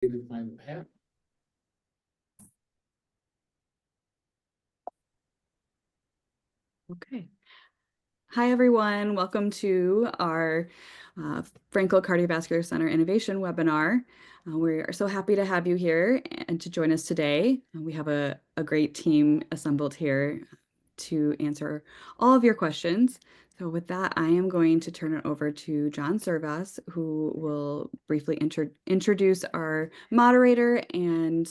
to find the path. Okay. Hi, everyone. Welcome to our Frankel Cardiovascular Center Innovation webinar. We are so happy to have you here and to join us today. We have a great team assembled here to answer all of your questions. So with that, I am going to turn it over to John Servas, who will briefly introduce our moderator and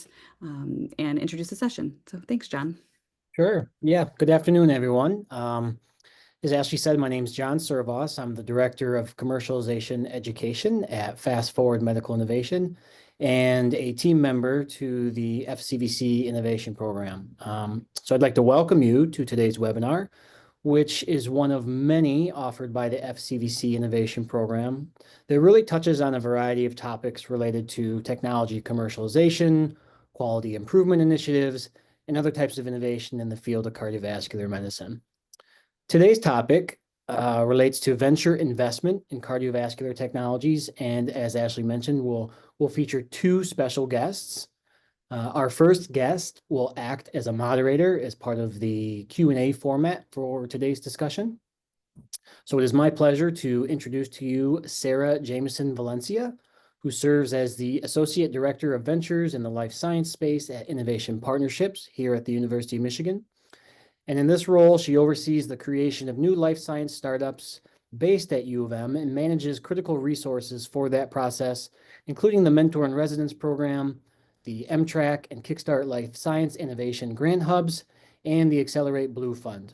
introduce the session. So thanks, John. Sure. Yeah. Good afternoon, everyone. As Ashley said, my name is John Servas. I'm the Director of Commercialization Education at Fast Forward Medical Innovation and a team member to the FCVC Innovation Program. So I'd like to welcome you to today's webinar, which is one of many offered by the FCVC Innovation Program that really touches on a variety of topics related to technology commercialization, quality improvement initiatives, and other types of innovation in the field of cardiovascular medicine. Today's topic relates to venture investment in cardiovascular technologies, and as Ashley mentioned, we'll feature two special guests. Our first guest will act as a moderator as part of the Q&A format for today's discussion. So it is my pleasure to introduce to you Sarah Jameson Valencia, who serves as the Associate Director of Ventures in the Life Science Space at Innovation Partnerships here at the University of Michigan. And in this role, she oversees the creation of new life science startups based at U of M and manages critical resources for that process, including the Mentor in Residence program, the MTRAC and Kickstart Life Science Innovation Grant Hubs, and the Accelerate Blue Fund.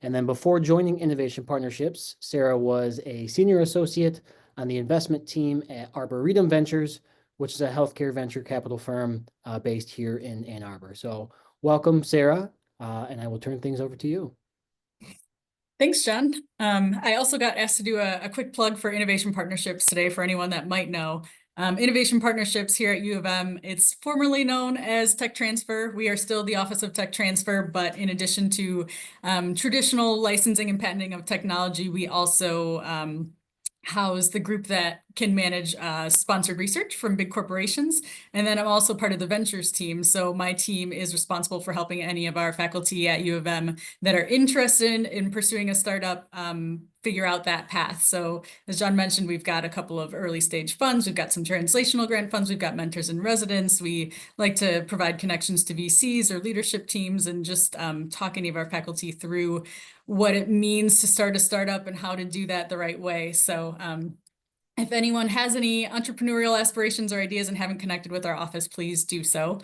And then before joining Innovation Partnerships, Sarah was a senior associate on the investment team at Broadview Ventures, which is a healthcare venture capital firm based here in Ann Arbor. So welcome, Sarah, and I will turn things over to you. Thanks, John. I also got asked to do a quick plug for Innovation Partnerships today for anyone that might know. Innovation Partnerships here at U of M, it's formerly known as Tech Transfer. We are still the Office of Tech Transfer, but in addition to traditional licensing and patenting of technology, we also house the group that can manage sponsored research from big corporations. And then I'm also part of the ventures team. So my team is responsible for helping any of our faculty at U of M that are interested in pursuing a startup figure out that path. So as John mentioned, we've got a couple of early stage funds. We've got some translational grant funds. We've got mentors in residence. We like to provide connections to VCs or leadership teams and just talk any of our faculty through what it means to start a startup and how to do that the right way. So if anyone has any entrepreneurial aspirations or ideas and haven't connected with our office, please do so.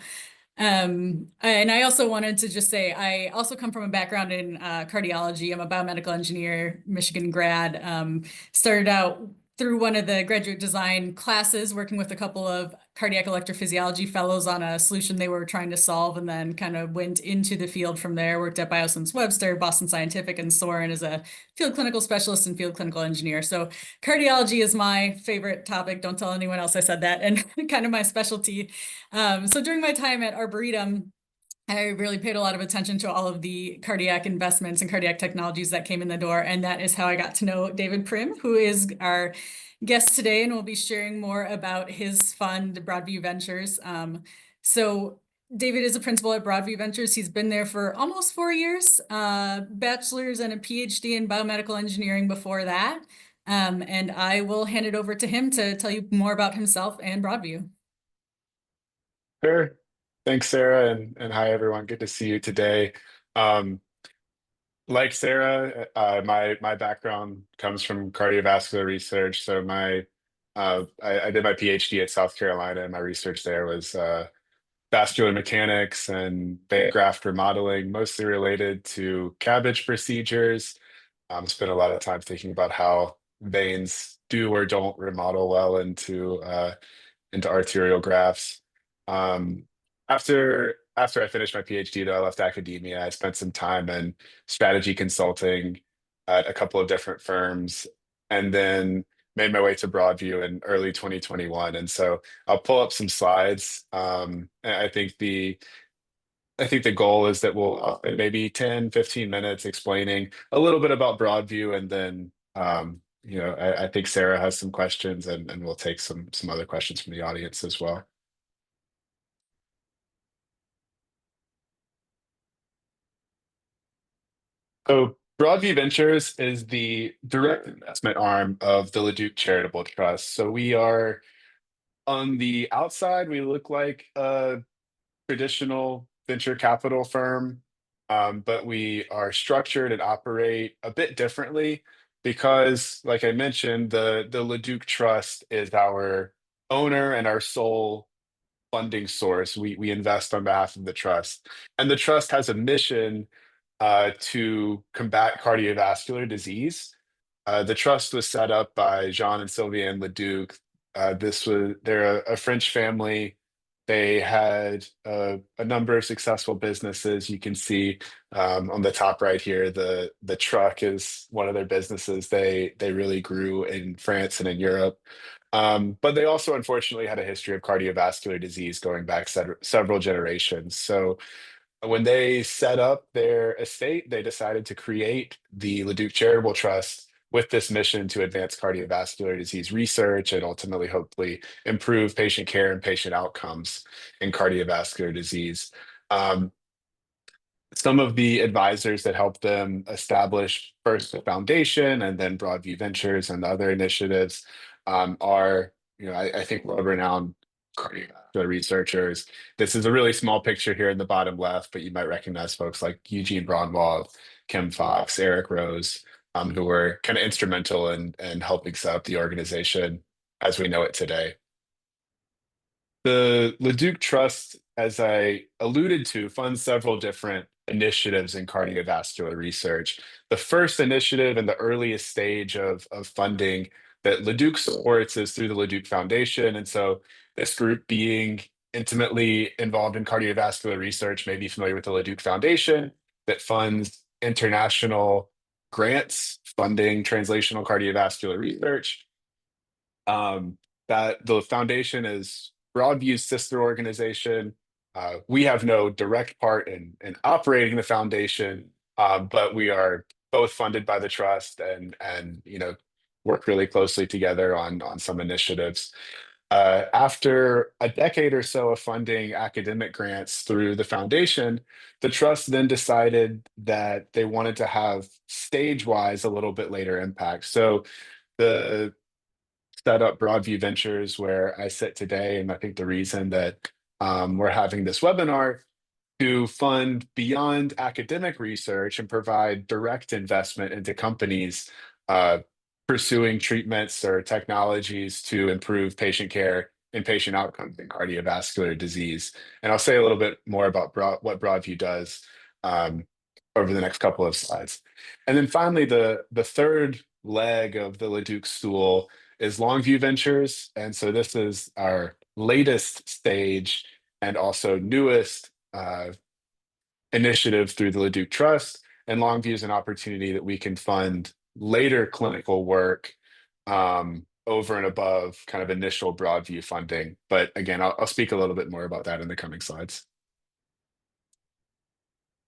And I also wanted to just say, I also come from a background in cardiology. I'm a biomedical engineer, Michigan grad. Started out through one of the graduate design classes, working with a couple of cardiac electrophysiology fellows on a solution they were trying to solve, and then kind of went into the field from there, worked at Biosense Webster, Boston Scientific, and Soren as a field clinical specialist and field clinical engineer. So cardiology is my favorite topic. Don't tell anyone else I said that, and kind of my specialty. So during my time at Arboretum, I really paid a lot of attention to all of the cardiac investments and cardiac technologies that came in the door. And that is how I got to know David Prim, who is our guest today, and will be sharing more about his fund, Broadview Ventures. So David is a principal at Broadview Ventures. He's been there for almost 4 years, bachelor's and a PhD in biomedical engineering before that. And I will hand it over to him to tell you more about himself and Broadview. Sure. Thanks, Sarah, and hi, everyone. Good to see you today. Like Sarah, my background comes from cardiovascular research. So I did my PhD at South Carolina, and my research there was vascular mechanics and vein graft remodeling, mostly related to CABG procedures. Spent a lot of time thinking about how veins do or don't remodel well into arterial grafts. After I finished my PhD, though, I left academia. I spent some time in strategy consulting at a couple of different firms, and then made my way to Broadview in early 2021. And so I'll pull up some slides. And I think the goal is that we'll maybe 10, 15 minutes explaining a little bit about Broadview, and then I think Sarah has some questions, and we'll take some other questions from the audience as well. So Broadview Ventures is the direct investment arm of the Leduc Charitable Trust. So we are on the outside, we look like a traditional venture capital firm, but we are structured and operate a bit differently because, like I mentioned, the Leduc Trust is our owner and our sole funding source. We invest on behalf of the trust, and the trust has a mission to combat cardiovascular disease. The trust was set up by Jean and Sylviane Leduc. They're a French family. They had a number of successful businesses. You can see on the top right here, the truck is one of their businesses. They really grew in France and in Europe. But they also unfortunately had a history of cardiovascular disease going back several generations. So when they set up their estate, they decided to create the Leduc Charitable Trust with this mission to advance cardiovascular disease research and ultimately, hopefully, improve patient care and patient outcomes in cardiovascular disease. Um, some of the advisors that helped them establish first the foundation and then Broadview Ventures and the other initiatives are, I think world-renowned cardiovascular researchers. This is a really small picture here in the bottom left, but you might recognize folks like Eugene Braunwald, Kim Fox, Eric Rose, who were kind of instrumental in helping set up the organization as we know it today. The Leduc Trust, as I alluded to, funds several different initiatives in cardiovascular research. The first initiative and the earliest stage of funding that Leduc supports is through the Leduc Foundation. And so this group being intimately involved in cardiovascular research may be familiar with the Leduc Foundation that funds international grants funding translational cardiovascular research. That the foundation is Broadview's sister organization. We have no direct part in operating the foundation, but we are both funded by the trust and work really closely together on some initiatives. After a decade or so of funding academic grants through the foundation, the trust then decided that they wanted to have stage-wise a little bit later impact. So the set up Broadview Ventures where I sit today. And I think the reason that we're having this webinar to fund beyond academic research and provide direct investment into companies pursuing treatments or technologies to improve patient care and patient outcomes in cardiovascular disease. And I'll say a little bit more about what Broadview does um, over the next couple of slides. And then finally, the third leg of the Leduc stool is Longview Ventures. And so this is our latest stage and also newest initiative through the Leduc Trust. And Longview is an opportunity that we can fund later clinical work over and above kind of initial Broadview funding. But again, I'll speak a little bit more about that in the coming slides.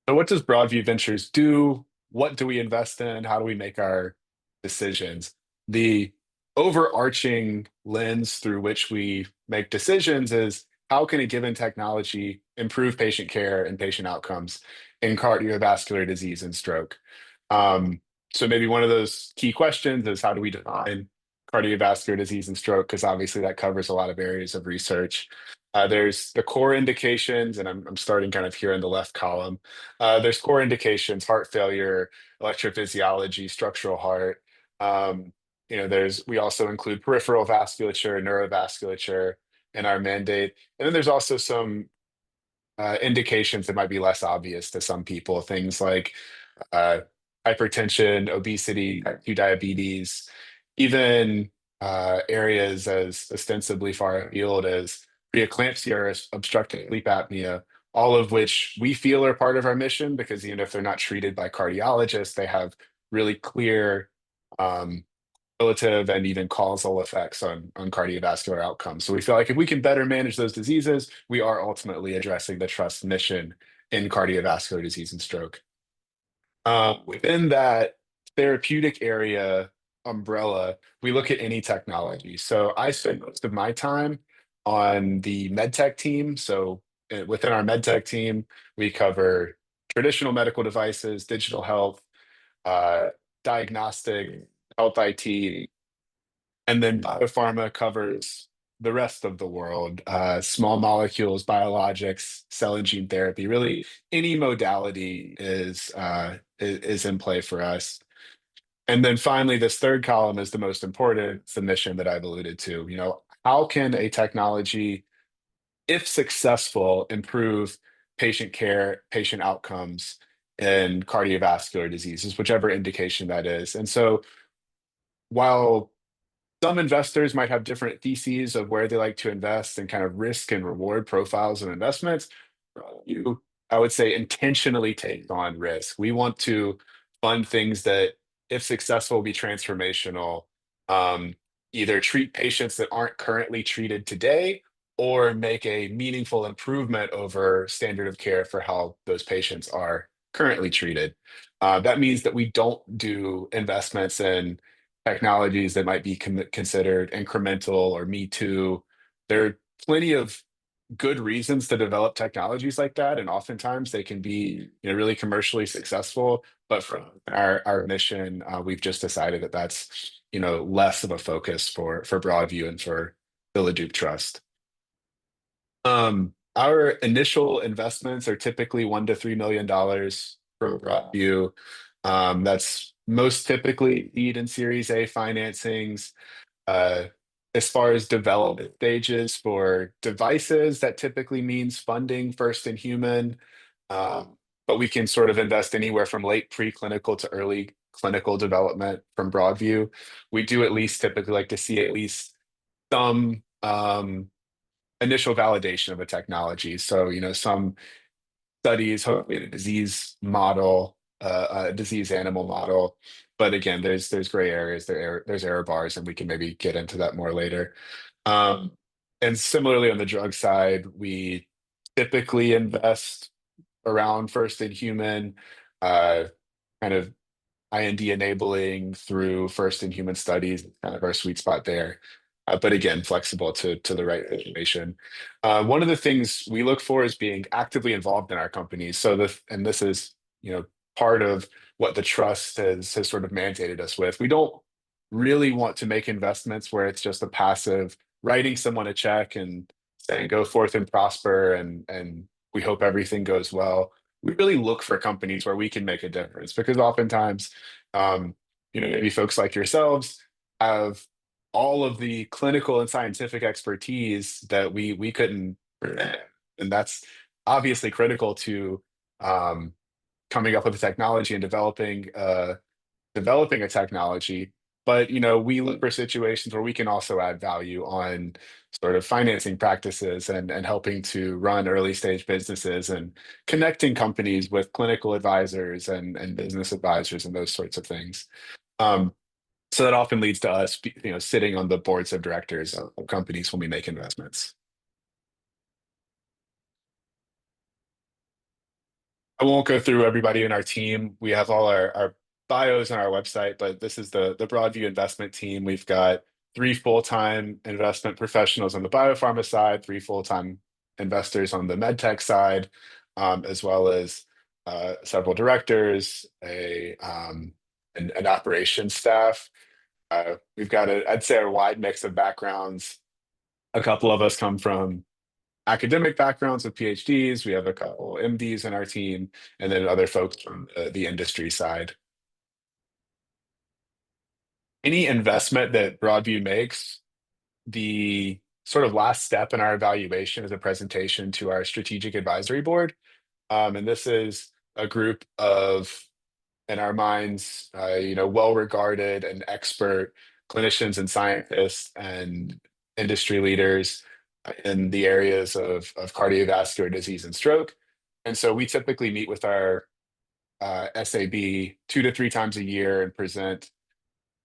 So what does Broadview Ventures do? What do we invest in? How do we make our decisions? The overarching lens through which we make decisions is how can a given technology improve patient care and patient outcomes in cardiovascular disease and stroke? So maybe one of those key questions is how do we define cardiovascular disease and stroke? Because obviously that covers a lot of areas of research. There's the core indications, and I'm starting kind of here in the left column. There's core indications: heart failure, electrophysiology, structural heart. We also include peripheral vasculature, neurovasculature in our mandate. And then there's also some indications that might be less obvious to some people, things like uh, hypertension, obesity, type 2 diabetes, even areas as ostensibly far afield as preeclampsia or obstructive sleep apnea, all of which we feel are part of our mission because even if they're not treated by cardiologists, they have really clear relative and even causal effects on cardiovascular outcomes. So we feel like if we can better manage those diseases, we are ultimately addressing the trust mission in cardiovascular disease and stroke. Within that therapeutic area umbrella, we look at any technology. So I spend most of my time on the medtech team. So within our medtech team, we cover traditional medical devices, digital health, diagnostic, health IT, and then biopharma covers the rest of the world, small molecules, biologics, cell and gene therapy. Really, any modality is in play for us. And then finally, this third column is the most important. It's the mission that I've alluded to. How can a technology, if successful, improve patient care, patient outcomes in cardiovascular diseases, whichever indication that is. And so while some investors might have different theses of where they like to invest and kind of risk and reward profiles of investments, you, I would say, intentionally take on risk. We want to fund things that, if successful, will be transformational. Um, Either treat patients that aren't currently treated today or make a meaningful improvement over standard of care for how those patients are currently treated. That means that we don't do investments in technologies that might be considered incremental or me too. There are plenty of good reasons to develop technologies like that, and oftentimes they can be really commercially successful. But for our mission, we've just decided that that's less of a focus for Broadview and for the Leduc Trust. Our initial investments are typically $1 to $3 million from Broadview. That's most typically seed and Series A financings. Uh, as far as development stages for devices, that typically means funding first in human. Um, but we can sort of invest anywhere from late preclinical to early clinical development from Broadview. We do at least typically like to see at least some initial validation of a technology. So, some studies, hopefully a disease model, a disease animal model. But again, there's gray areas, there's error bars, and we can maybe get into that more later. Um, and similarly on the drug side, we typically invest around first in human, uh, kind of IND enabling through first in human studies, kind of our sweet spot there. But again, flexible to the right situation. One of the things we look for is being actively involved in our companies. And this is, part of what the trust has sort of mandated us with. We don't really want to make investments where it's just a passive writing someone a check and saying go forth and prosper and we hope everything goes well. We really look for companies where we can make a difference, because oftentimes, maybe folks like yourselves have all of the clinical and scientific expertise that we couldn't present. And that's obviously critical to um, coming up with a technology and developing a technology. But we look for situations where we can also add value on sort of financing practices and helping to run early stage businesses and connecting companies with clinical advisors and business advisors and those sorts of things. Um, so that often leads to us, sitting on the boards of directors of companies when we make investments. I won't go through everybody in our team. We have all our bios on our website, but this is the Broadview investment team. We've got 3 full-time investment professionals on the biopharma side, 3 full-time investors on the medtech side, as well as several directors, an operations staff. We've got I'd say a wide mix of backgrounds. A couple of us come from academic backgrounds with PhDs. We have a couple MDs in our team, and then other folks from the industry side. Any investment that Broadview makes, the sort of last step in our evaluation is a presentation to our strategic advisory board. And this is a group of, in our minds, well-regarded and expert clinicians and scientists and industry leaders in the areas of cardiovascular disease and stroke. And so we typically meet with our SAB 2 to 3 times a year and present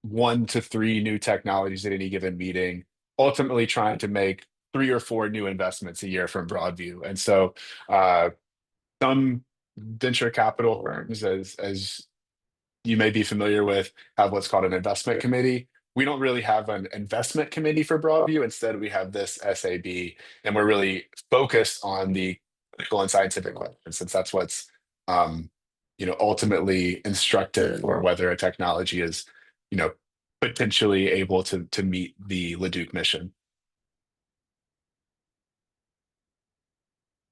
1 to 3 new technologies at any given meeting, ultimately trying to make 3 or 4 new investments a year from Broadview. And so some venture capital firms, as you may be familiar with, have what's called an investment committee. We don't really have an investment committee for Broadview. Instead, we have this SAB, and we're really focused on the clinical and scientific questions, since that's what's ultimately instructive, or whether a technology is, potentially able to meet the Leduc mission.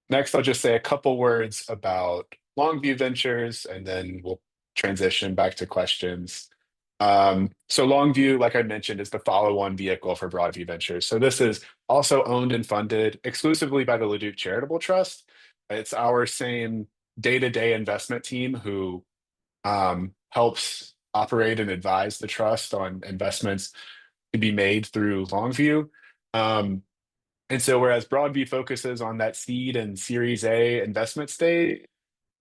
Next, I'll just say a couple words about Longview Ventures, and then we'll transition back to questions. So Longview, like I mentioned, is the follow-on vehicle for Broadview Ventures. So this is also owned and funded exclusively by the Leduc Charitable Trust. It's our same day-to-day investment team who helps operate and advise the trust on investments to be made through Longview. And so whereas Broadview focuses on that seed and Series A investment stage,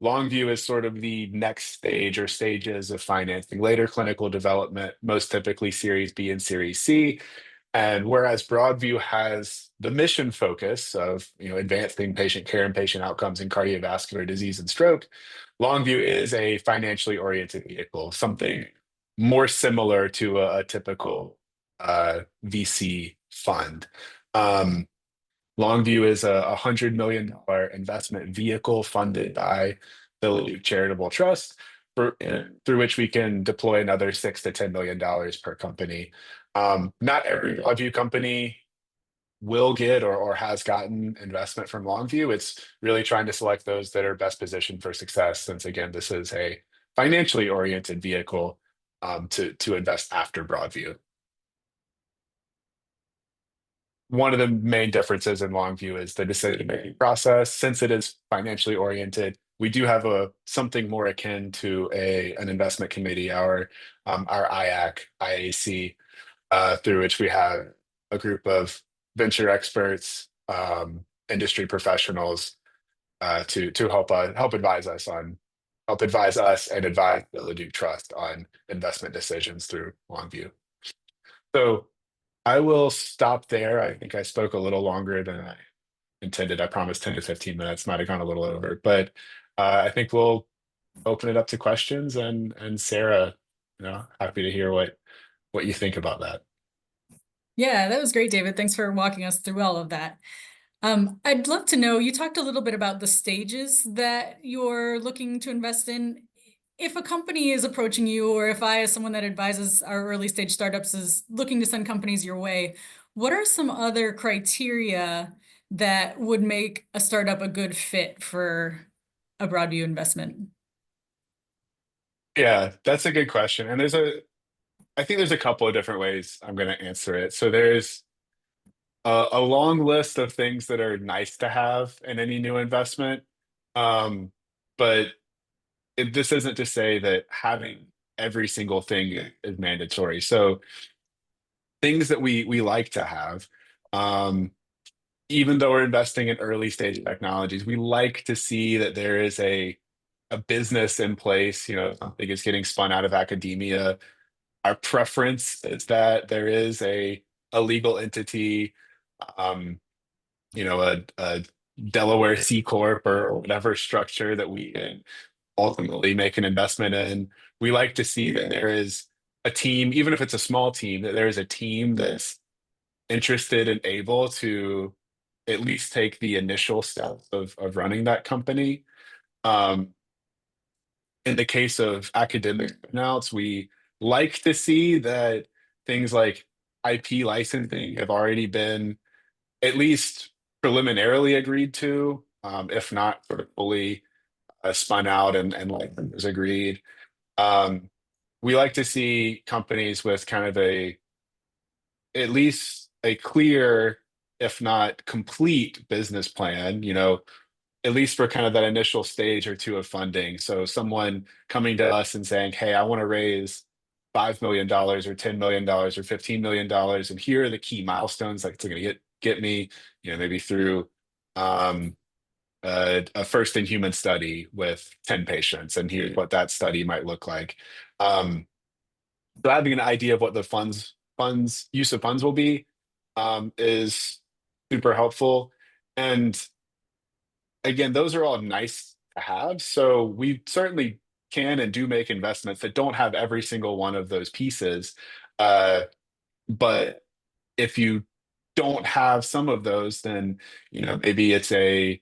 Longview is sort of the next stage or stages of financing, later clinical development, most typically Series B and Series C. And whereas Broadview has the mission focus of advancing patient care and patient outcomes in cardiovascular disease and stroke, Longview is a financially oriented vehicle, something more similar to a typical VC fund. Longview is a $100 million investment vehicle funded by the Leduc Charitable Trust, through which we can deploy another $6 to $10 million per company. Not every Broadview company will get or has gotten investment from Longview. It's really trying to select those that are best positioned for success, since again, this is a financially oriented vehicle to invest after Broadview. One of the main differences in Longview is the decision-making process. Since it is financially oriented, we do have something more akin to an investment committee, our IAC, through which we have a group of venture experts, industry professionals, to help advise us and advise the Leduc Trust on investment decisions through Longview. So I will stop there. I think I spoke a little longer than I intended. I promised 10 to 15 minutes, might have gone a little over, but I think we'll open it up to questions, and Sarah, happy to hear what you think about that. Yeah, that was great, David. Thanks for walking us through all of that. I'd love to know, you talked a little bit about the stages that you're looking to invest in. If a company is approaching you, or if I, as someone that advises our early stage startups, is looking to send companies your way, what are some other criteria that would make a startup a good fit for a Broadview investment? Yeah, that's a good question. And I think there's a couple of different ways I'm going to answer it. So there's a long list of things that are nice to have in any new investment. But this isn't to say that having every single thing is mandatory. So things that we like to have, even though we're investing in early stage technologies, we like to see that there is a business in place. Something is getting spun out of academia. Our preference is that there is a legal entity, a Delaware C Corp or whatever structure that we can ultimately make an investment in. We like to see that there is a team, even if it's a small team, that there is a team that's interested and able to at least take the initial steps of running that company. In the case of academic spin-outs, we like to see that things like IP licensing have already been at least preliminarily agreed to, if not sort of fully spun out and like is agreed. We like to see companies with kind of at least a clear, if not complete, business plan, at least for kind of that initial stage or two of funding. So someone coming to us and saying, hey, I want to raise $5 million or $10 million or $15 million, and here are the key milestones like it's going to get me, maybe through a first in human study with 10 patients, and here's what that study might look like. So having an idea of what the use of funds will be is super helpful. And again, those are all nice to have. So we certainly can and do make investments that don't have every single one of those pieces. But if you don't have some of those, then maybe it's a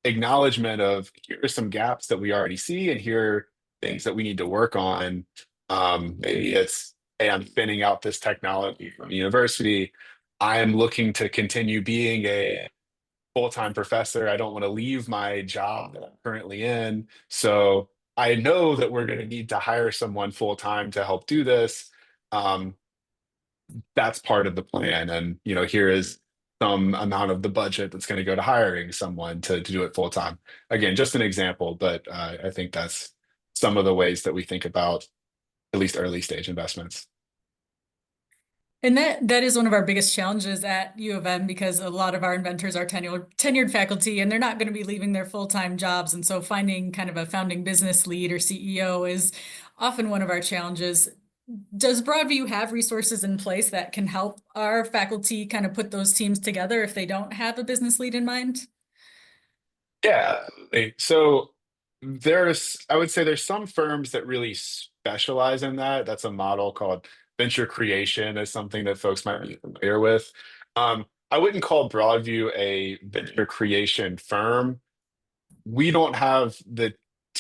acknowledgement of here are some gaps that we already see, and here are things that we need to work on. Maybe it's, hey, I'm spinning out this technology from the university. I'm looking to continue being a full-time professor. I don't want to leave my job that I'm currently in. So I know that we're going to need to hire someone full-time to help do this. Um, that's part of the plan. And, here is some amount of the budget that's going to go to hiring someone to do it full-time. Again, just an example, but I think that's some of the ways that we think about at least early stage investments. And that is one of our biggest challenges at U of M, because a lot of our inventors are tenured faculty, and they're not going to be leaving their full-time jobs. And so finding kind of a founding business lead or CEO is often one of our challenges. Does Broadview have resources in place that can help our faculty kind of put those teams together if they don't have a business lead in mind? Yeah. So I would say there's some firms that really specialize in that. That's a model called venture creation, is something that folks might be familiar with. I wouldn't call Broadview a venture creation firm. We don't have the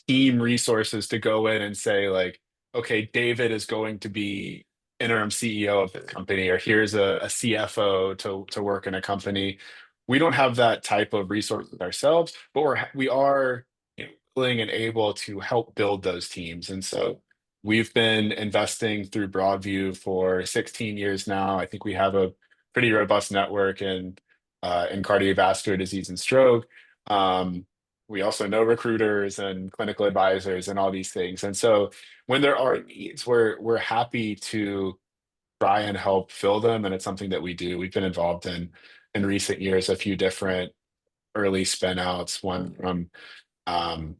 team resources to go in and say, like, okay, David is going to be interim CEO of the company, or here's a CFO to work in a company. We don't have that type of resources ourselves, but we are, willing and able to help build those teams. And so we've been investing through Broadview for 16 years now. I think we have a pretty robust network in cardiovascular disease and stroke. We also know recruiters and clinical advisors and all these things. And so when there are needs, we're happy to try and help fill them. And it's something that we do. We've been involved in recent years a few different early spin outs, one from um,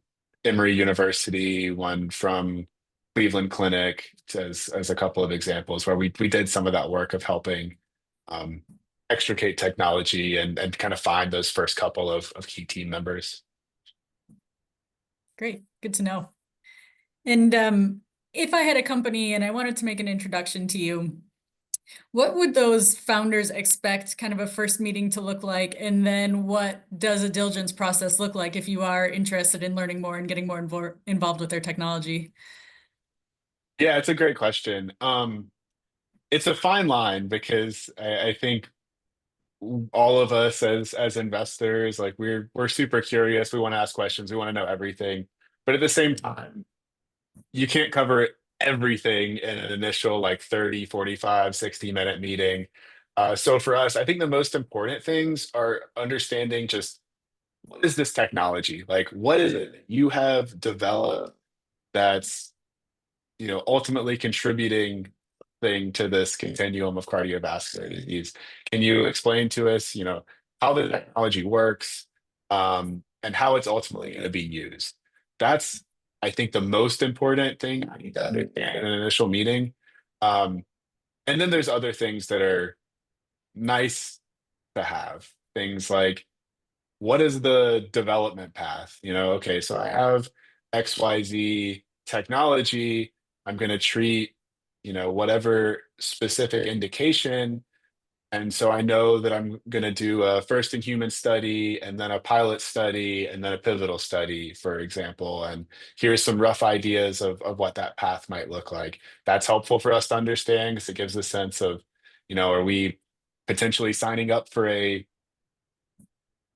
Emory University, one from Cleveland Clinic, as a couple of examples where we did some of that work of helping um, extricate technology and kind of find those first couple of key team members. Great, good to know. And if I had a company and I wanted to make an introduction to you, what would those founders expect kind of a first meeting to look like? And then what does a diligence process look like if you are interested in learning more and getting more involved with their technology? Yeah, it's a great question. It's a fine line because I think all of us as investors, like we're super curious. We want to ask questions. We want to know everything. But at the same time, you can't cover everything in an initial like 30, 45, 60-minute meeting. So for us, I think the most important things are understanding just what is this technology? Like, what is it you have developed that's, ultimately contributing thing to this continuum of cardiovascular disease? Can you explain to us, how the technology works, and how it's ultimately going to be used? That's, I think, the most important thing I need to understand in an initial meeting. Um, and then there's other things that are nice to have. Things like, what is the development path? Okay, so I have XYZ technology. I'm going to treat, whatever specific indication. And so I know that I'm going to do a first in human study, and then a pilot study, and then a pivotal study, for example. And here's some rough ideas of what that path might look like. That's helpful for us to understand because it gives a sense of, are we potentially signing up for a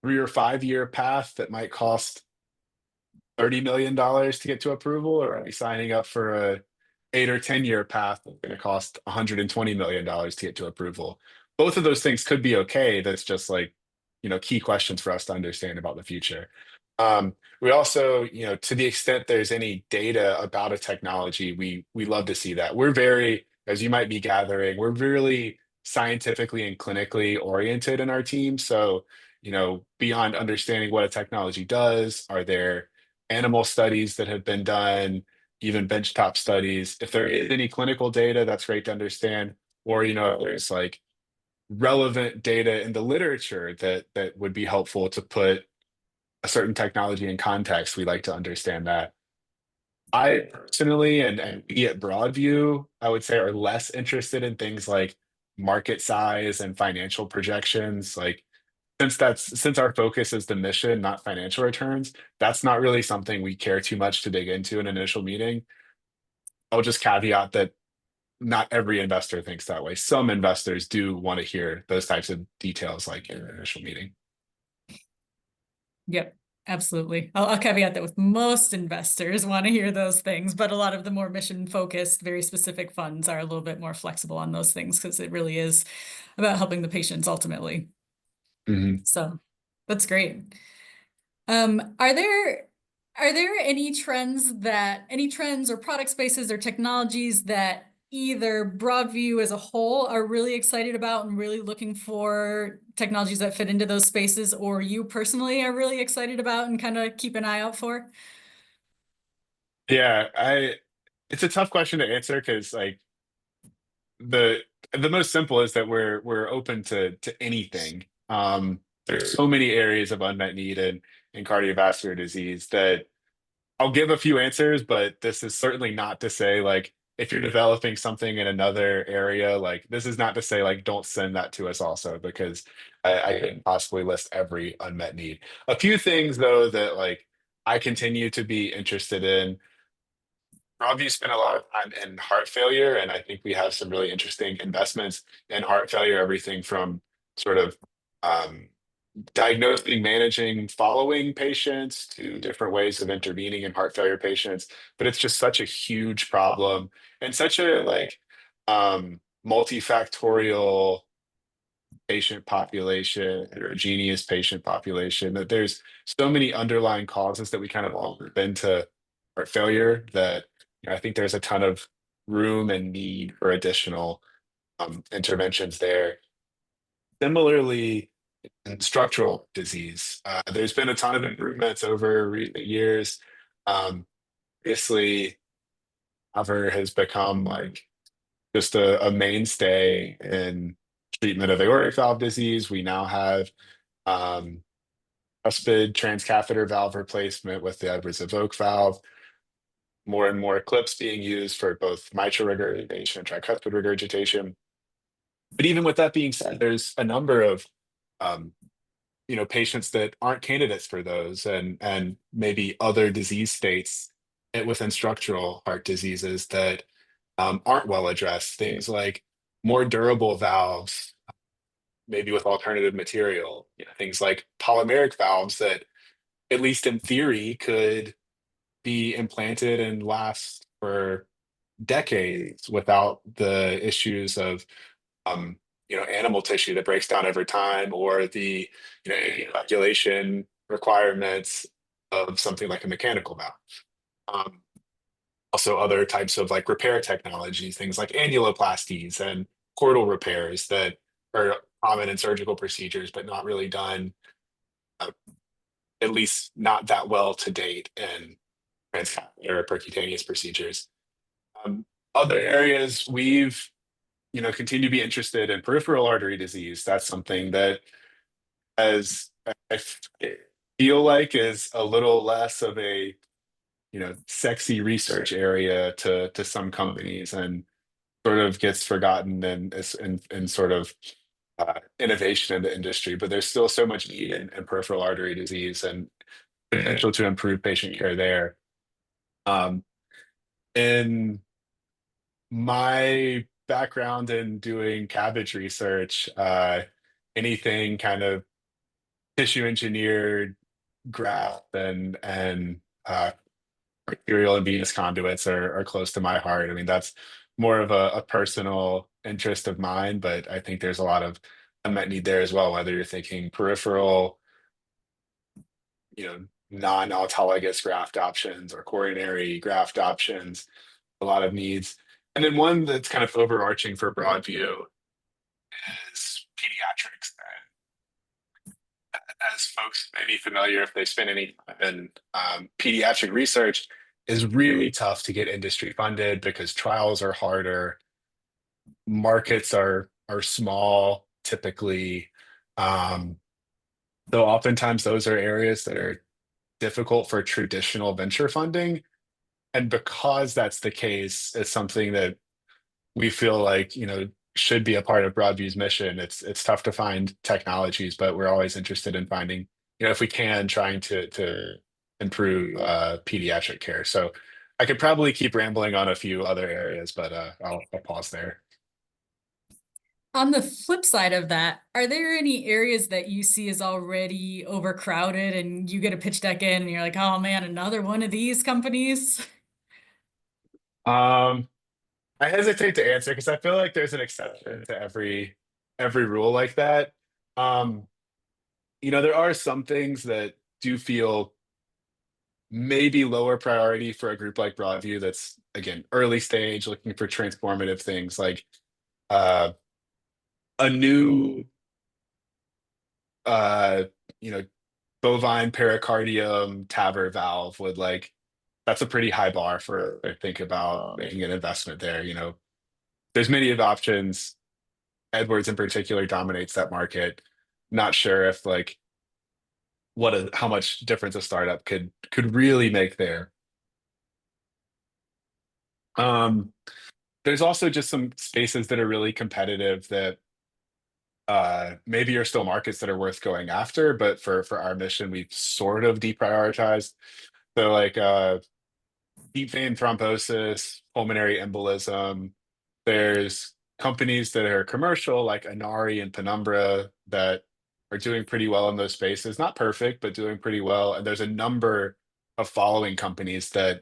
3 or 5 year path that might cost $30 million to get to approval, or are we signing up for a 8 or 10 year path that's going to cost $120 million to get to approval? Both of those things could be okay. That's just like, key questions for us to understand about the future. We also, to the extent there's any data about a technology, we love to see that. We're very, as you might be gathering, we're really scientifically and clinically oriented in our team. So, beyond understanding what a technology does, are there animal studies that have been done, even benchtop studies? If there is any clinical data, that's great to understand. Or, there's like relevant data in the literature that would be helpful to put a certain technology in context. We like to understand that. I personally, and we at Broadview, I would say, are less interested in things like market size and financial projections. Like, since our focus is the mission, not financial returns, that's not really something we care too much to dig into in an initial meeting. I'll just caveat that not every investor thinks that way. Some investors do want to hear those types of details like in an initial meeting. Yep, absolutely. I'll caveat that with most investors want to hear those things, but a lot of the more mission focused, very specific funds are a little bit more flexible on those things because it really is about helping the patients ultimately. Mhm. So that's great. Are there any trends or product spaces or technologies that either Broadview as a whole are really excited about and really looking for technologies that fit into those spaces, or you personally are really excited about and kind of keep an eye out for? Yeah, it's a tough question to answer because like the the most simple is that we're open to anything. There's so many areas of unmet need in cardiovascular disease that I'll give a few answers, but this is certainly not to say like if you're developing something in another area, like this is not to say like don't send that to us also because I couldn't possibly list every unmet need. A few things though that like I continue to be interested in. Robbie spent a lot of time in heart failure, and I think we have some really interesting investments in heart failure, everything from sort of um, diagnosing, managing, following patients to different ways of intervening in heart failure patients. But it's just such a huge problem and such a like multifactorial patient population, heterogeneous patient population, that there's so many underlying causes that we kind of all group into heart failure that I think there's a ton of room and need for additional interventions there. Similarly, in structural disease, there's been a ton of improvements over recent years. Um, Obviously, cover has become like just a mainstay in treatment of aortic valve disease. We now have um, cuspid transcatheter valve replacement with the Edwards Evoque valve. More and more clips being used for both mitral regurgitation and tricuspid regurgitation. But even with that being said, there's a number of um, patients that aren't candidates for those, and maybe other disease states within structural heart diseases that aren't well addressed. Things like more durable valves, maybe with alternative material, things like polymeric valves that, at least in theory, could be implanted and last for decades without the issues of um, animal tissue that breaks down over time or the calculation requirements of something like a mechanical valve. Um, Also, other types of like repair technologies, things like annuloplasties and chordal repairs that are common in surgical procedures, but not really done, uh, at least not that well to date in transcatheter or percutaneous procedures. Um, Other areas we've continue to be interested in peripheral artery disease. That's something that, as I feel like, is a little less of a sexy research area to some companies and sort of gets forgotten in sort of innovation in the industry. But there's still so much need in peripheral artery disease and potential to improve patient care there. Um, in my background in doing cabbage research, anything kind of tissue engineered graft and arterial and venous conduits are close to my heart. I mean, that's more of a personal interest of mine, but I think there's a lot of unmet need there as well, whether you're thinking peripheral, non-autologous graft options or coronary graft options, a lot of needs. And then one that's kind of overarching for Broadview is pediatrics. As folks may be familiar, if they spend any time in pediatric research, is really tough to get industry funded because trials are harder, markets are small typically. Um, so oftentimes those are areas that are difficult for traditional venture funding. And because that's the case, it's something that we feel like, should be a part of Broadview's mission. It's tough to find technologies, but we're always interested in finding, if we can, trying to improve pediatric care. So I could probably keep rambling on a few other areas, but I'll pause there. On the flip side of that, are there any areas that you see as already overcrowded and you get a pitch deck in and you're like, oh man, another one of these companies? Um, I hesitate to answer because I feel like there's an exception to every rule like that. Um, there are some things that do feel maybe lower priority for a group like Broadview that's, again, early stage, looking for transformative things like uh, a new uh, you know, bovine pericardium TAVR valve would, that's a pretty high bar for I think about making an investment there. There's many of options. Edwards in particular dominates that market. Not sure if how much difference a startup could really make there. Um, there's also just some spaces that are really competitive that maybe are still markets that are worth going after, but for our mission, we've sort of deprioritized. So deep vein thrombosis, pulmonary embolism. There's companies that are commercial like Inari and Penumbra that are doing pretty well in those spaces. Not perfect, but doing pretty well. And there's a number of following companies that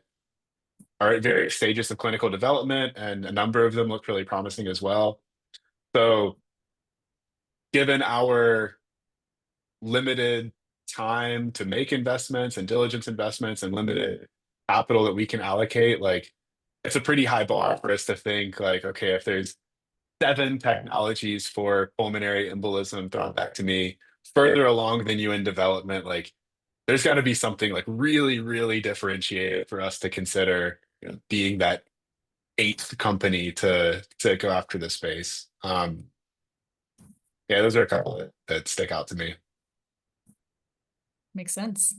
are at various stages of clinical development, and a number of them look really promising as well. So, given our limited time to make investments and diligence investments and limited capital that we can allocate, it's a pretty high bar for us to think okay, if there's 7 technologies for pulmonary embolism thrown back to me further along than you in development, there's got to be something really, really differentiated for us to consider, being that 8th company to go after the space. Yeah, those are a couple that stick out to me. Makes sense.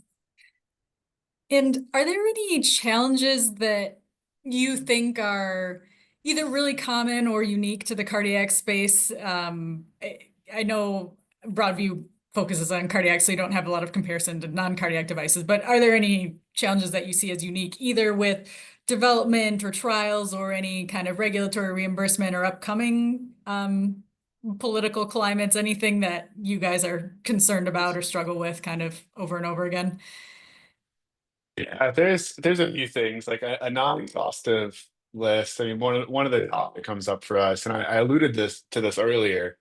And are there any challenges that you think are either really common or unique to the cardiac space? I know Broadview focuses on cardiac, so you don't have a lot of comparison to non-cardiac devices, but are there any challenges that you see as unique, either with development or trials or any kind of regulatory reimbursement or upcoming political climates, anything that you guys are concerned about or struggle with kind of over and over again? Yeah, there's a few things like a non-exhaustive list. I mean, one of the top that comes up for us, and I alluded to this earlier,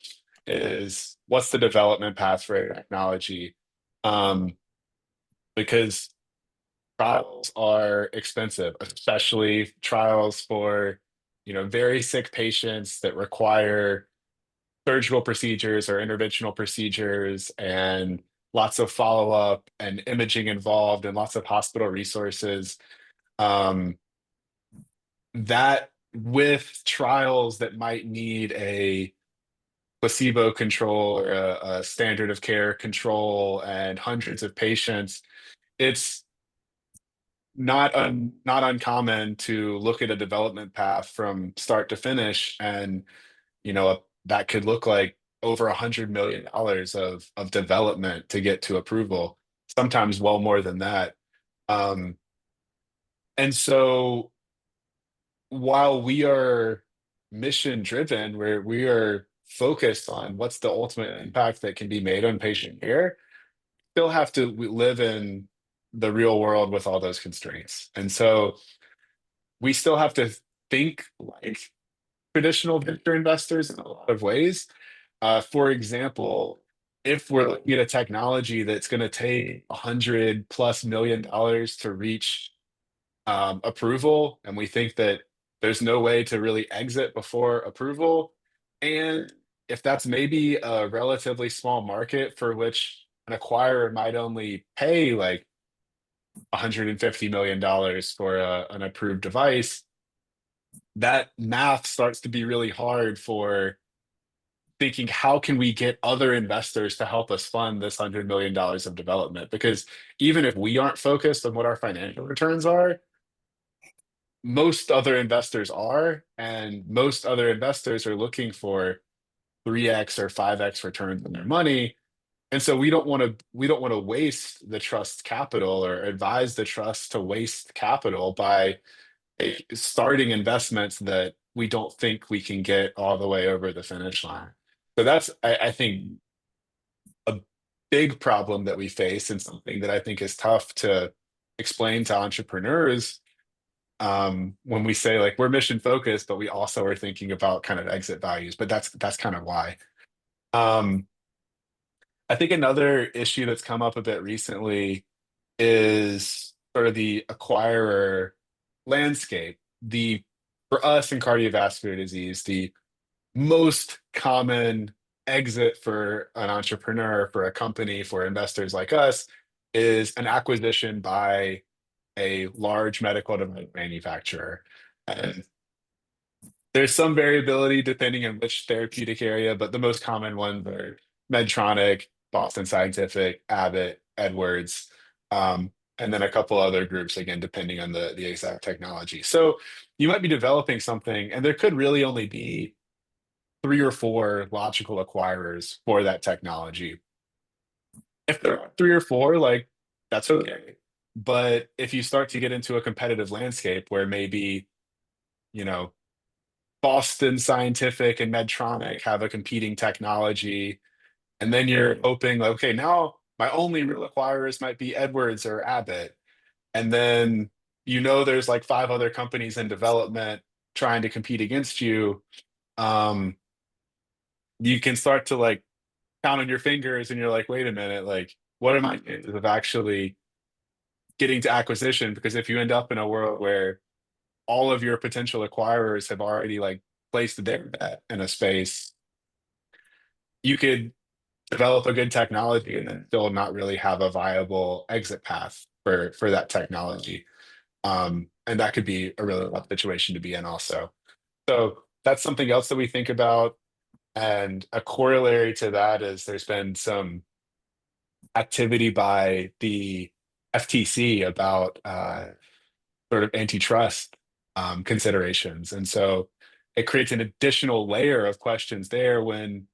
is what's the development path for technology? Um, because trials are expensive, especially trials for very sick patients that require surgical procedures or interventional procedures and lots of follow-up and imaging involved and lots of hospital resources. Um, that with trials that might need a placebo control or a standard of care control and hundreds of patients, it's not uncommon to look at a development path from start to finish, and that could look like over $100 million of development to get to approval, sometimes well more than that. Um, and so while we are mission driven, where we are focused on what's the ultimate impact that can be made on patient care, still have to live in the real world with all those constraints. And so we still have to think like traditional venture investors in a lot of ways. For example, if we're looking at a technology that's going to take $100+ million to reach approval, and we think that there's no way to really exit before approval, and if that's maybe a relatively small market for which an acquirer might only pay like $150 million for an approved device, that math starts to be really hard for thinking how can we get other investors to help us fund this $100 million of development? Because even if we aren't focused on what our financial returns are, most other investors are, and most other investors are looking for 3x or 5x returns on their money. And so we don't want to waste the trust capital or advise the trust to waste capital by starting investments that we don't think we can get all the way over the finish line. So that's, I think, a big problem that we face, and something that I think is tough to explain to entrepreneurs, when we say like we're mission focused, but we also are thinking about kind of exit values. But that's kind of why. Um, I think another issue that's come up a bit recently is sort of the acquirer landscape. The For us in cardiovascular disease, the most common exit for an entrepreneur, for a company, for investors like us, is an acquisition by a large medical device manufacturer. And there's some variability depending on which therapeutic area, but the most common ones are Medtronic, Boston Scientific, Abbott, Edwards, and then a couple other groups, again, depending on the exact technology. So you might be developing something, and there could really only be 3 or 4 logical acquirers for that technology. If there are 3 or 4, like, that's okay. But if you start to get into a competitive landscape where maybe, you know, Boston Scientific and Medtronic have a competing technology, and then you're hoping, like, okay, now my only real acquirers might be Edwards or Abbott, and then there's like 5 other companies in development trying to compete against you. Um, you can start to like count on your fingers, and you're like, wait a minute, like, what are my chances of actually getting to acquisition? Because if you end up in a world where all of your potential acquirers have already like placed their bet in a space, you could develop a good technology and then still not really have a viable exit path for that technology. And that could be a really tough situation to be in also. So that's something else that we think about. And a corollary to that is there's been some activity by the FTC about sort of antitrust considerations. And so it creates an additional layer of questions there when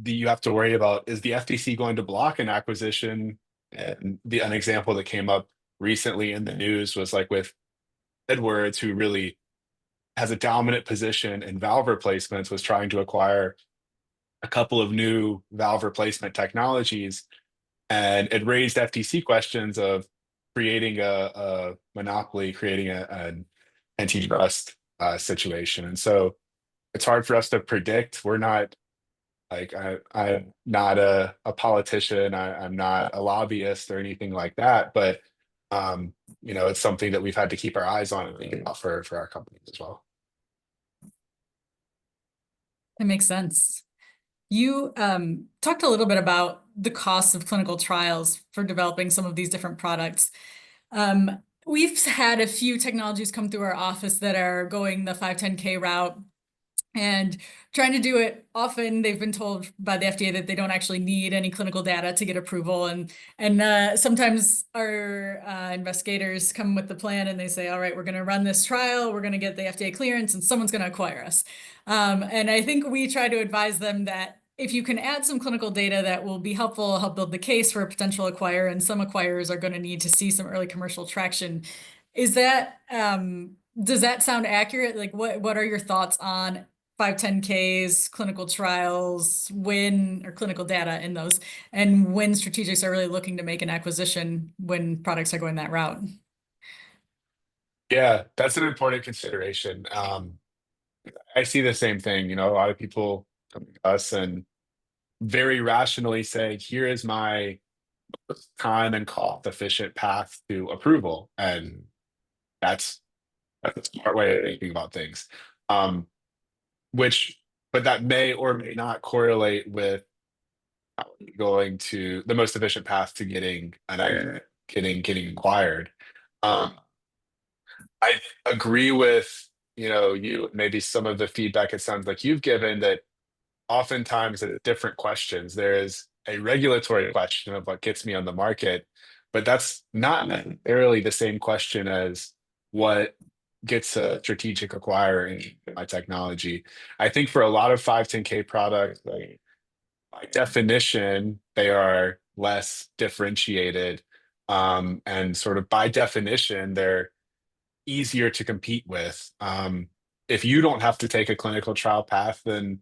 you have to worry about, is the FTC going to block an acquisition? And an example that came up recently in the news was like with Edwards, who really has a dominant position in valve replacements, was trying to acquire a couple of new valve replacement technologies, and it raised FTC questions of creating a monopoly, creating an antitrust situation. And so it's hard for us to predict. We're not like I'm not a politician. I'm not a lobbyist or anything like that. But it's something that we've had to keep our eyes on and think about for our companies as well. That makes sense. You talked a little bit about the cost of clinical trials for developing some of these different products. We've had a few technologies come through our office that are going the 510(k) route and trying to do it. Often they've been told by the FDA that they don't actually need any clinical data to get approval. And sometimes our investigators come with the plan and they say, all right, we're going to run this trial, we're going to get the FDA clearance, and someone's going to acquire us. And I think we try to advise them that if you can add some clinical data that will be helpful, help build the case for a potential acquirer, and some acquirers are going to need to see some early commercial traction. Is that, does that sound accurate? Like, what are your thoughts on 510(k)s, clinical trials, or clinical data in those, and when strategics are really looking to make an acquisition when products are going that route? Yeah, that's an important consideration. I see the same thing. A lot of people come to us and very rationally say, here is my time and cost efficient path to approval. And that's a smart way of thinking about things. Um, but that may or may not correlate with going to the most efficient path to getting acquired. Um, I agree with you, maybe some of the feedback it sounds like you've given, that oftentimes it's different questions. There is a regulatory question of what gets me on the market, but that's not necessarily the same question as what gets a strategic acquirer in my technology. I think for a lot of 510K products, like by definition, they are less differentiated. And sort of by definition, they're easier to compete with. If you don't have to take a clinical trial path, then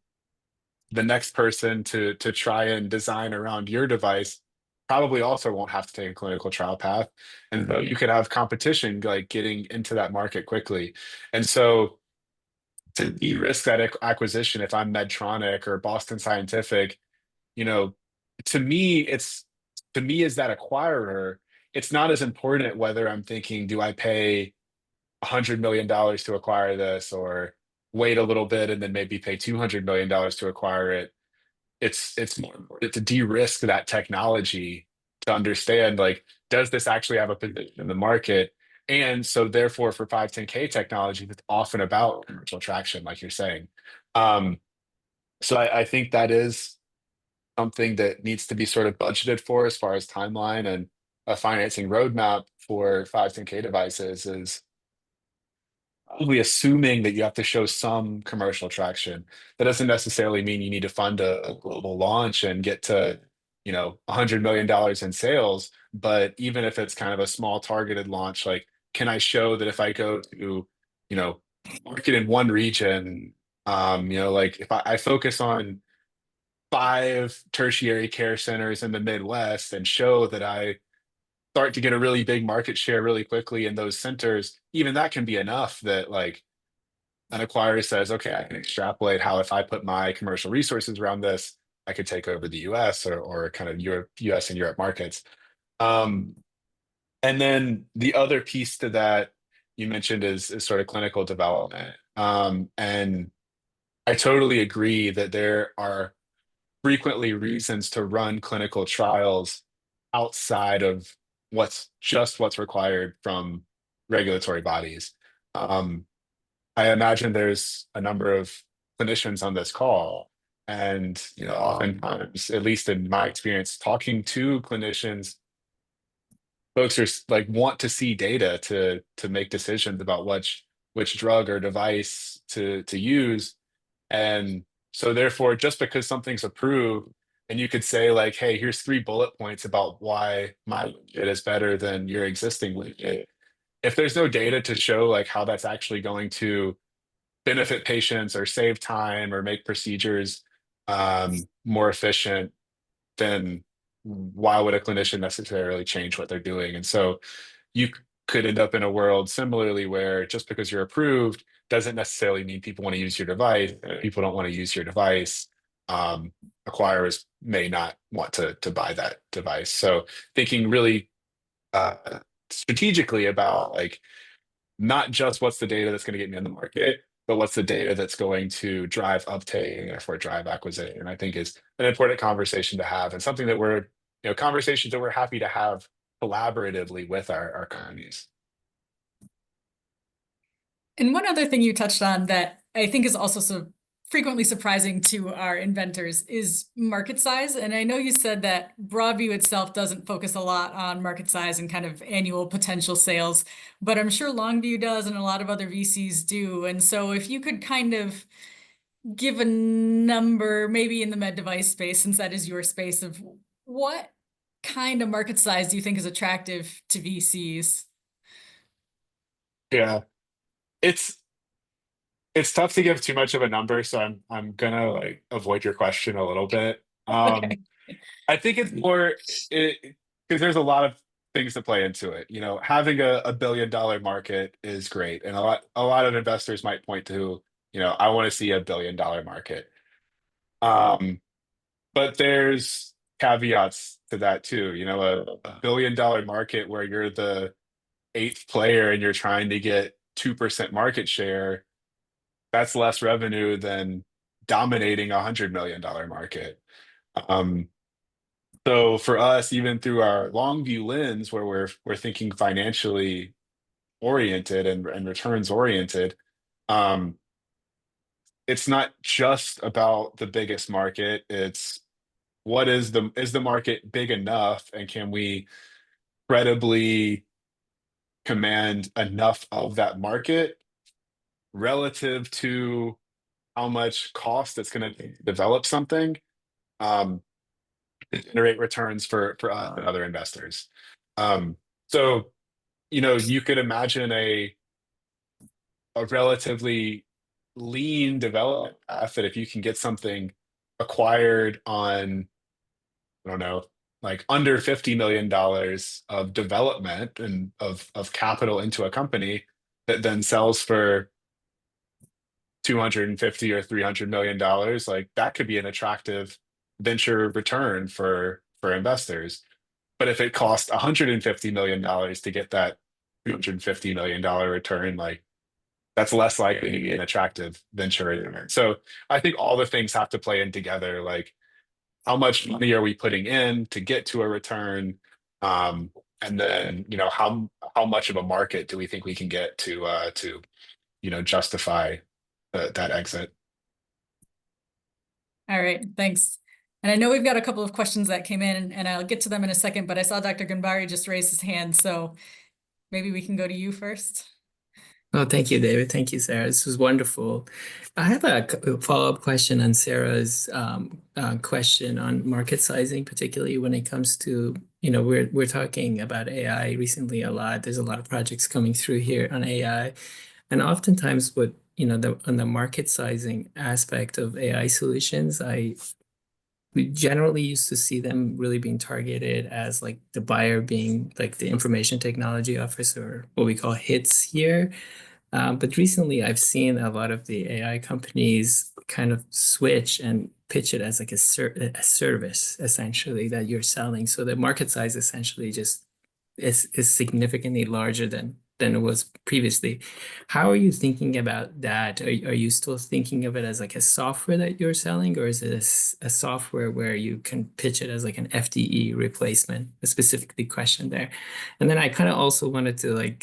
the next person to try and design around your device probably also won't have to take a clinical trial path. And so you could have competition like getting into that market quickly. And so to de-risk that acquisition, if I'm Medtronic or Boston Scientific, you know, to me, to me as that acquirer, it's not as important whether I'm thinking, do I pay $100 million to acquire this, or wait a little bit and then maybe pay $200 million to acquire it. It's more important to de-risk that technology, to understand like, does this actually have a position in the market? And so therefore for 510K technology, it's often about commercial traction, like you're saying. Um, so I think that is something that needs to be sort of budgeted for as far as timeline and a financing roadmap for 510K devices, is probably assuming that you have to show some commercial traction. That doesn't necessarily mean you need to fund a global launch and get to, $100 million in sales. But even if it's kind of a small targeted launch, like, can I show that if I go to, you know, market in one region, like if I focus on 5 tertiary care centers in the Midwest and show that I start to get a really big market share really quickly in those centers, even that can be enough that like an acquirer says, okay, I can extrapolate how if I put my commercial resources around this, I could take over the US, or kind of Europe, US and Europe markets. Um, and then the other piece to that you mentioned is sort of clinical development. And I totally agree that there are frequently reasons to run clinical trials outside of what's required from regulatory bodies. Um, I imagine there's a number of clinicians on this call, and oftentimes, at least in my experience, talking to clinicians, folks are like want to see data to make decisions about which drug or device to use. And so therefore, just because something's approved and you could say like, hey, here's 3 bullet points about why my widget is better than your existing widget. If there's no data to show like how that's actually going to benefit patients or save time or make procedures more efficient, then why would a clinician necessarily change what they're doing? And so you could end up in a world similarly where just because you're approved doesn't necessarily mean people want to use your device. If people don't want to use your device, um, acquirers may not want to buy that device. So thinking really uh, strategically about like not just what's the data that's going to get me on the market, but what's the data that's going to drive uptake and therefore drive acquisition, I think is an important conversation to have, and something that conversations that we're happy to have collaboratively with our companies. And one other thing you touched on that I think is also so frequently surprising to our inventors is market size. And I know you said that Broadview itself doesn't focus a lot on market size and kind of annual potential sales, but I'm sure Longview does and a lot of other VCs do. And so if you could kind of give a number, maybe in the med device space, since that is your space, of what kind of market size do you think is attractive to VCs? Yeah, it's it's tough to give too much of a number, so I'm gonna like avoid your question a little bit. Okay. I think it's more because there's a lot of things to play into it. Having a $1 billion market is great, and a lot of investors might point to, I want to see a $1 billion market. Um, but there's caveats to that too. A $1 billion market where you're the eighth player and you're trying to get 2% market share, that's less revenue than dominating $100 million market. Um, So for us, even through our long view lens, where we're thinking financially oriented and returns oriented, um, it's not just about the biggest market. It's what is the market big enough, and can we credibly command enough of that market relative to how much cost it's going to develop something, um, to generate returns for us and other investors. Um, so, you could imagine a relatively lean development path that if you can get something acquired on, I don't know, like under $50 million of development and of capital into a company that then sells for 250 or $300 million, like that could be an attractive venture return for investors. But if it costs $150 million to get that $250 million return, like that's less likely to be an attractive venture return. So I think all the things have to play in together. Like how much money are we putting in to get to a return? Um, and then, how much of a market do we think we can get to justify that exit? All right, thanks. And I know we've got a couple of questions that came in, and I'll get to them in a second, but I saw Dr. Ganbari just raise his hand, so maybe we can go to you first. Oh, thank you, David. Thank you, Sarah. This was wonderful. I have a follow-up question on Sarah's question on market sizing, particularly when it comes to, we're talking about AI recently a lot. There's a lot of projects coming through here on AI. And oftentimes what, on the market sizing aspect of AI solutions, we generally used to see them really being targeted as like the buyer being like the information technology officer, what we call HITS here. But recently, I've seen a lot of the AI companies kind of switch and pitch it as like a service, essentially, that you're selling. So the market size essentially just is significantly larger than it was previously. How are you thinking about that? Are you still thinking of it as like a software that you're selling, or is it a software where you can pitch it as like an FDE replacement? A specifically question there. And then I kind of also wanted to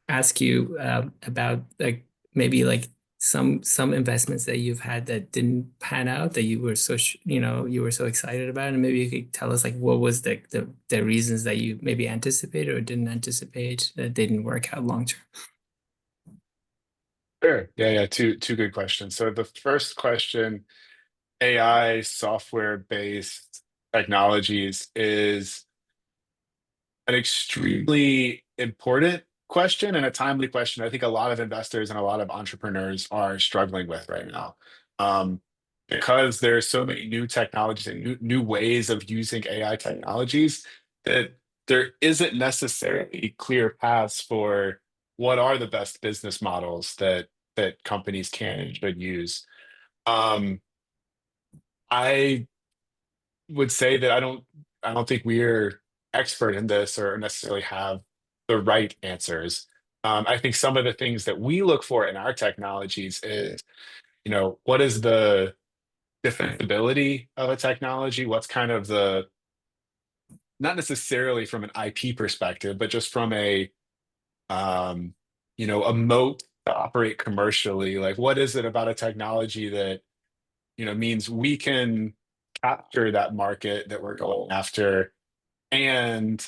ask you about like maybe like some investments that you've had that didn't pan out that you were you were so excited about, and maybe you could tell us like what was the reasons that you maybe anticipated or didn't anticipate that didn't work out long term. Sure. Yeah, yeah. Two good questions. So the first question, AI software-based technologies is an extremely important question and a timely question. I think a lot of investors and a lot of entrepreneurs are struggling with right now. Because there's so many new technologies and new ways of using AI technologies that there isn't necessarily clear paths for what are the best business models that companies can and should use. Um, I would say that I don't think we're expert in this or necessarily have the right answers. I think some of the things that we look for in our technologies is, what is the defensibility of a technology? What's kind of the, not necessarily from an IP perspective, but just from a moat to operate commercially. Like, what is it about a technology that, means we can capture that market that we're going after and,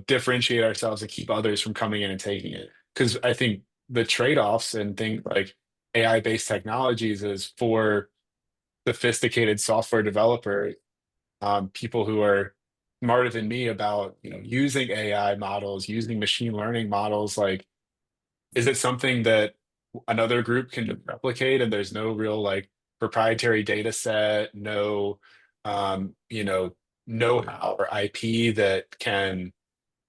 differentiate ourselves and keep others from coming in and taking it? Because I think the trade-offs and things like AI-based technologies is for sophisticated software developers, people who are smarter than me about using AI models, using machine learning models. Like, is it something that another group can just replicate and there's no real like proprietary data set, no know-how or IP that can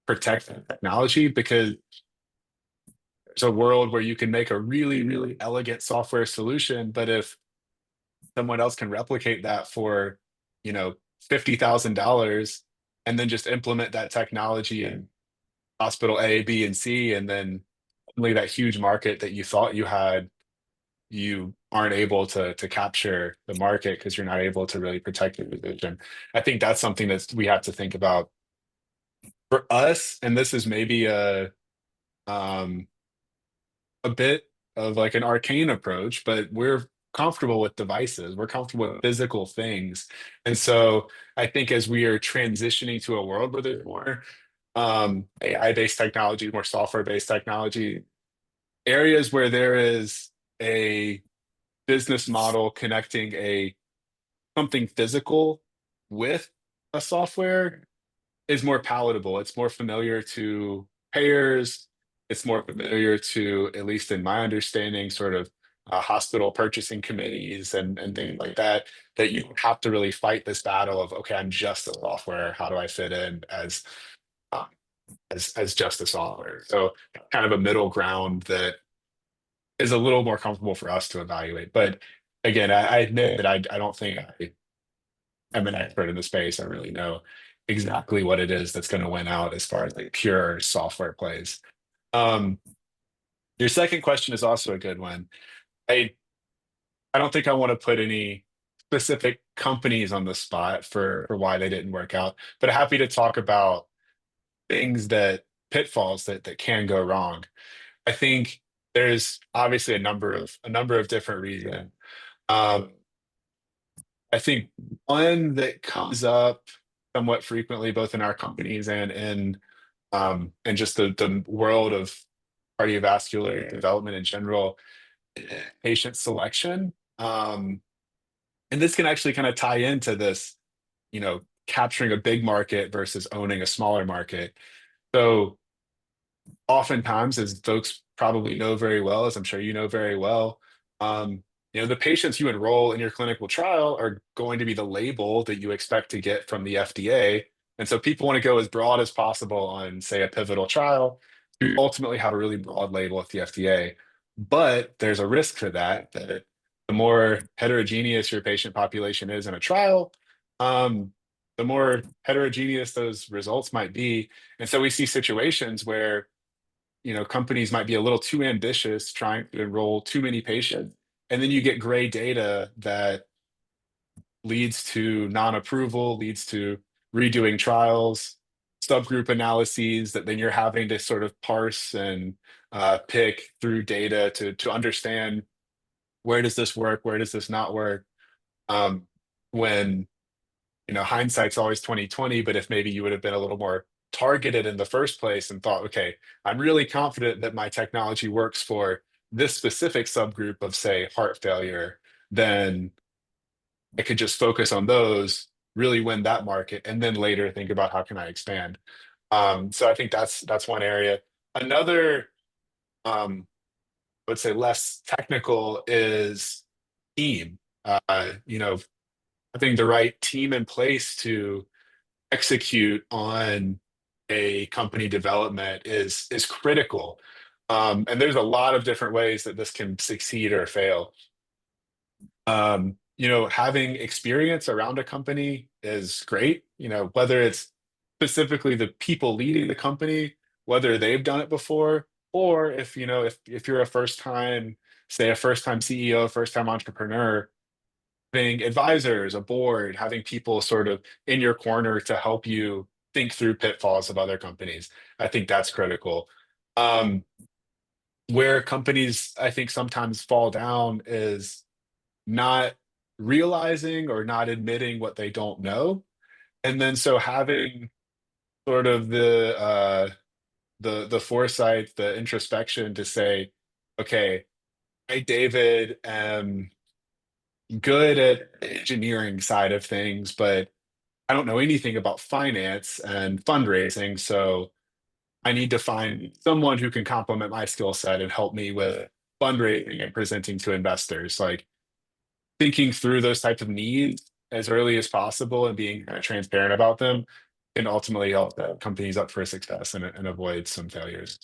protect the technology? Because there's a world where you can make a really, really elegant software solution, but if someone else can replicate that for, you know, $50,000 and then just implement that technology in hospital A, B, and C, and then suddenly that huge market that you thought you had, you aren't able to capture the market because you're not able to really protect your position. I think that's something that we have to think about for us, and this is maybe um a bit of like an arcane approach, but we're comfortable with devices. We're comfortable with physical things. And so I think as we are transitioning to a world where there's more AI-based technology, more software-based technology, areas where there is a business model connecting something physical with a software is more palatable. It's more familiar to payers. It's more familiar to, at least in my understanding, sort of hospital purchasing committees and things like that, that you don't have to really fight this battle of, okay, I'm just a software. How do I fit in uh, as just a software? So kind of a middle ground that is a little more comfortable for us to evaluate. But again, I admit that I don't think I am an expert in the space. I really know exactly what it is that's going to win out as far as like pure software plays. Um, your second question is also a good one. I I don't think I want to put any specific companies on the spot for why they didn't work out, but I'm happy to talk about things that pitfalls that can go wrong. I think there's obviously a number of different reasons. Um, I think one that comes up somewhat frequently, both in our companies and just the world of cardiovascular development in general, patient selection. And this can actually kind of tie into this, capturing a big market versus owning a smaller market. So oftentimes, as folks probably know very well, as I'm sure you know very well, um, the patients you enroll in your clinical trial are going to be the label that you expect to get from the FDA. And so people want to go as broad as possible on, say, a pivotal trial to ultimately have a really broad label at the FDA. But there's a risk for that the more heterogeneous your patient population is in a trial, um, the more heterogeneous those results might be. And so we see situations where companies might be a little too ambitious trying to enroll too many patients, and then you get gray data that leads to non-approval, leads to redoing trials, subgroup analyses that then you're having to sort of parse and pick through data to understand, where does this work, where does this not work. When hindsight's always 2020, but if maybe you would have been a little more targeted in the first place and thought, okay, I'm really confident that my technology works for this specific subgroup of, say, heart failure, then I could just focus on those, really win that market, and then later think about how can I expand. So I think that's one area. Another, I would say less technical, is team. Having the right team in place to execute on a company development is critical. And there's a lot of different ways that this can succeed or fail. Having experience around a company is great, whether it's specifically the people leading the company, whether they've done it before, or if you're a first time CEO, first time entrepreneur, having advisors, a board, having people sort of in your corner to help you think through pitfalls of other companies. I think that's critical. Um, where companies, I think, sometimes fall down is not realizing or not admitting what they don't know. And then so having sort of the foresight, the introspection to say, okay, I, David, am good at the engineering side of things, but I don't know anything about finance and fundraising. So I need to find someone who can complement my skill set and help me with fundraising and presenting to investors. Like, thinking through those types of needs as early as possible and being kind of transparent about them can ultimately help the companies up for success and avoid some failures.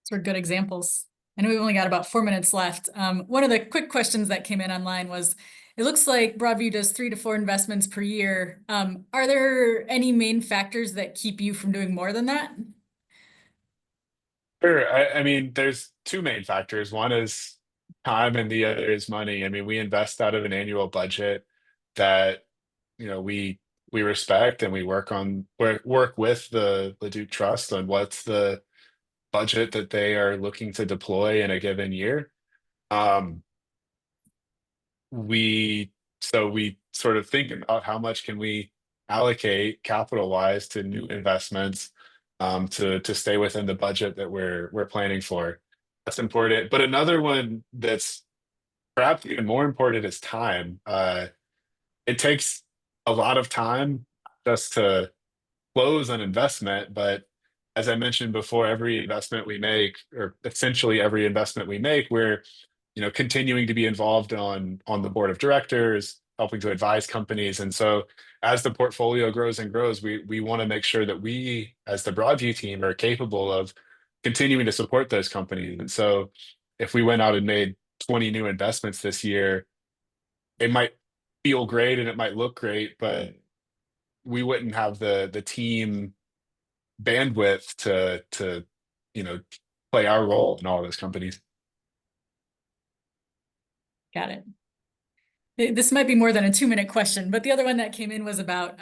Those were good examples. I know we've only got about 4 minutes left. One of the quick questions that came in online was, it looks like Broadview does 3 to 4 investments per year. Are there any main factors that keep you from doing more than that? Sure. I mean, there's two main factors. One is time and the other is money. I mean, we invest out of an annual budget that, we respect, and we work with the Duke Trust on what's the budget that they are looking to deploy in a given year. Um, we we sort of think about how much can we allocate capital-wise to new investments, to stay within the budget that we're planning for. That's important. But another one that's perhaps even more important is time. It takes a lot of time just to close an investment, but as I mentioned before, every investment we make, or essentially every investment we make, we're continuing to be involved on the board of directors, helping to advise companies. And so as the portfolio grows and grows, we want to make sure that we, as the Broadview team, are capable of continuing to support those companies. And so if we went out and made 20 new investments this year, it might feel great and it might look great, but we wouldn't have the team bandwidth to play our role in all those companies. Got it. This might be more than a 2-minute question, but the other one that came in was about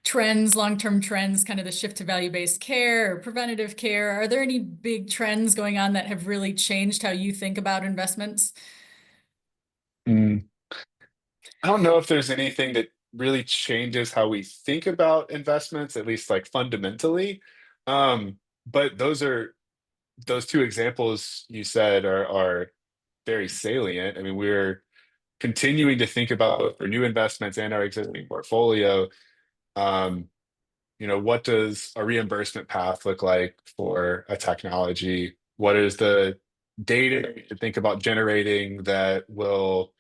trends, long-term trends, kind of the shift to value-based care or preventative care. Are there any big trends going on that have really changed how you think about investments? I don't know if there's anything that really changes how we think about investments, at least like fundamentally. But those two examples you said are very salient. I mean, we're continuing to think about both for new investments and our existing portfolio. What does a reimbursement path look like for a technology? What is the data we should think about generating that will,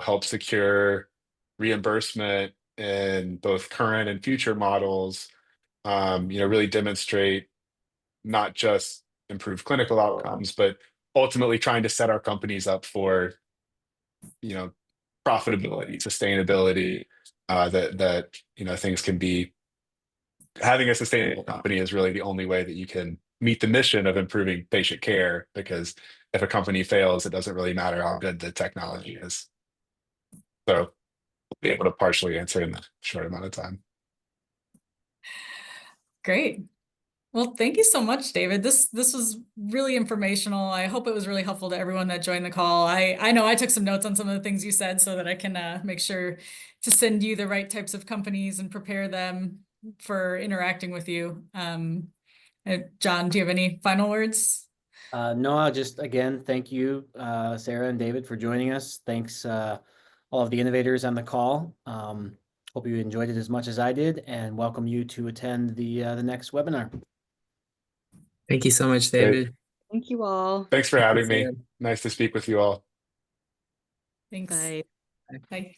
help secure reimbursement in both current and future models? Really demonstrate not just improved clinical outcomes, but ultimately trying to set our companies up for, profitability, sustainability, that things can be. Having a sustainable company is really the only way that you can meet the mission of improving patient care, because if a company fails, it doesn't really matter how good the technology is. So be able to partially answer in a short amount of time. Great. Well, thank you so much, David. This was really informational. I hope it was really helpful to everyone that joined the call. I know I took some notes on some of the things you said so that I can make sure to send you the right types of companies and prepare them for interacting with you. John, do you have any final words? No, I'll just again thank you, Sarah and David, for joining us. Thanks, all of the innovators on the call. Hope you enjoyed it as much as I did, and welcome you to attend the next webinar. Thank you so much, Great. David. Thank you all. Thanks for Thank you, having me. Sarah. Nice to speak with you all. Thanks. Bye. Bye.